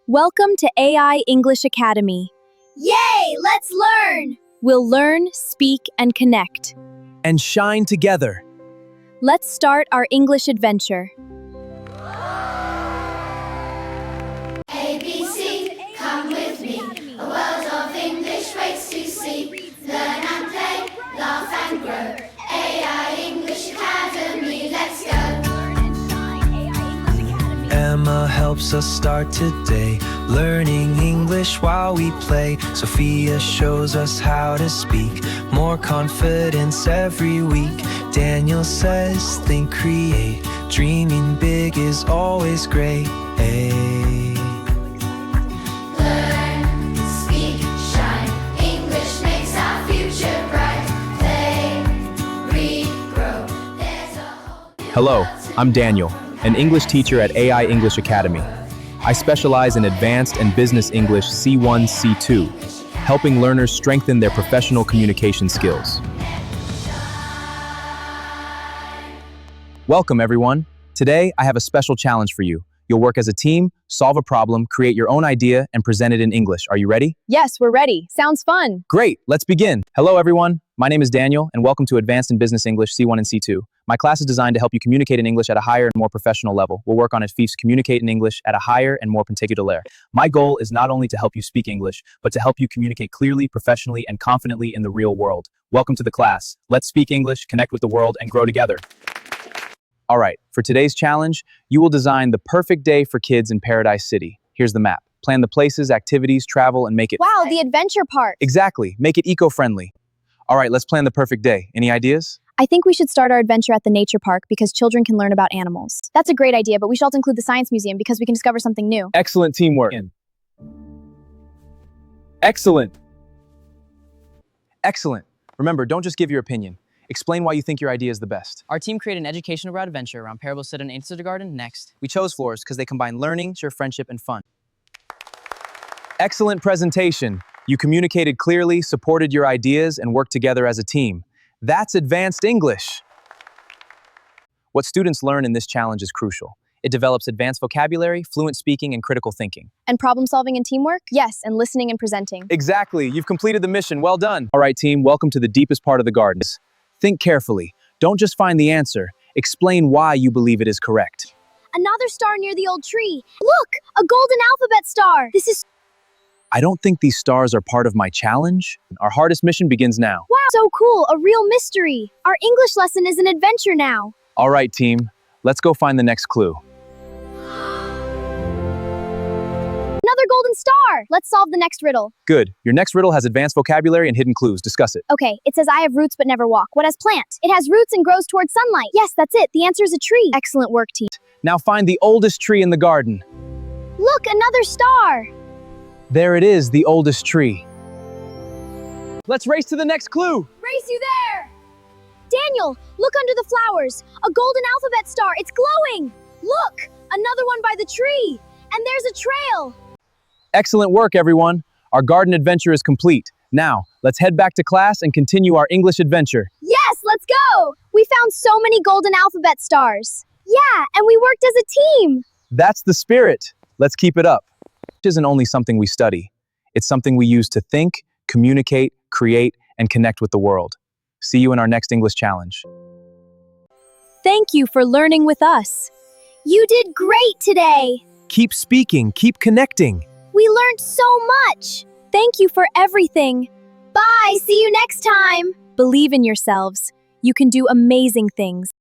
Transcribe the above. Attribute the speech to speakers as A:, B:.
A: Welcome to AI English Academy.
B: Yay, let's learn!
A: We'll learn, speak, and connect.
C: And shine together.
A: Let's start our English adventure.
B: ABC, come with me. A world of English waits to see. Learn and play, laugh and grow. AI English Academy, let's go.
C: Emma helps us start today, learning English while we play. Sophia shows us how to speak, more confidence every week. Daniel says, think, create, dreaming big is always great.
B: Learn, speak, shine. English makes our future bright. Play, read, grow. There's a whole new
D: Hello,
B: world to
D: I'm Daniel, an English teacher at AI English Academy. I specialize in advanced and business English C1, C2, helping learners strengthen their professional communication skills. Welcome, everyone. Today, I have a special challenge for you. You'll work as a team, solve a problem, create your own idea, and present it in English. Are you ready?
A: Yes, we're ready. Sounds fun.
D: Great, let's begin. Hello, everyone. My name is Daniel, and welcome to Advanced in Business English C1 and C2. My class is designed to help you communicate in English at a higher and more professional level. We'll work on it to communicate in English at a higher and more particular. My goal is not only to help you speak English, but to help you communicate clearly, professionally, and confidently in the real world. Welcome to the class. Let's speak English, connect with the world, and grow together. All right, for today's challenge, you will design the perfect day for kids in Paradise City. Here's the map. Plan the places, activities, travel, and make it...
A: Wow, the adventure park.
D: Exactly. Make it eco-friendly. All right, let's plan the perfect day. Any ideas?
A: I think we should start our adventure at the nature park because children can learn about animals. That's a great idea, but we should also include the science museum because we can discover something new.
D: Excellent teamwork. Excellent. Excellent. Remember, don't just give your opinion. Explain why you think your idea is the best.
E: Our team created an educational adventure around Parable Sit and Answer Garden next.
D: We chose floors because they combine learning, share friendship, and fun. Excellent presentation. You communicated clearly, supported your ideas, and worked together as a team. That's advanced English. What students learn in this challenge is crucial. It develops advanced vocabulary, fluent speaking, and critical thinking.
A: And problem solving and teamwork? Yes, and listening and presenting.
D: Exactly. You've completed the mission. Well done. All right, team. Welcome to the deepest part of the gardens. Think carefully. Don't just find the answer. Explain why you believe it is correct.
B: Another star near the old tree. Look, a golden alphabet star. This is
D: I don't think these stars are part of my challenge. Our hardest mission begins now.
B: wow, so cool, a real mystery. Our English lesson is an adventure now.
D: All right, team. Let's go find the next clue.
B: Another golden star. Let's solve the next riddle.
D: Good. Your next riddle has advanced vocabulary and hidden clues. Discuss it.
B: Okay, it says I have roots but never walk. What has plant? It has roots and grows towards sunlight. Yes, that's it. The answer is a tree.
A: Excellent work, team.
D: Now find the oldest tree in the garden.
B: Look, another star.
D: There it is, the oldest tree. Let's race to the next clue.
B: Race you there. Daniel, look under the flowers. A golden alphabet star. It's glowing. Look, another one by the tree. And there's a trail.
D: Excellent work, everyone. Our garden adventure is complete. Now, let's head back to class and continue our English adventure.
B: Yes, let's go. We found so many golden alphabet stars. Yeah, and we worked as a team.
D: That's the spirit. Let's keep it up. It isn't only something we study. It's something we use to think, communicate, create, and connect with the world. See you in our next English challenge.
A: Thank you for learning with us.
B: You did great today.
D: Keep speaking, keep connecting.
B: We learned so much.
A: Thank you for everything.
B: Bye, see you next time.
A: Believe in yourselves. You can do amazing things.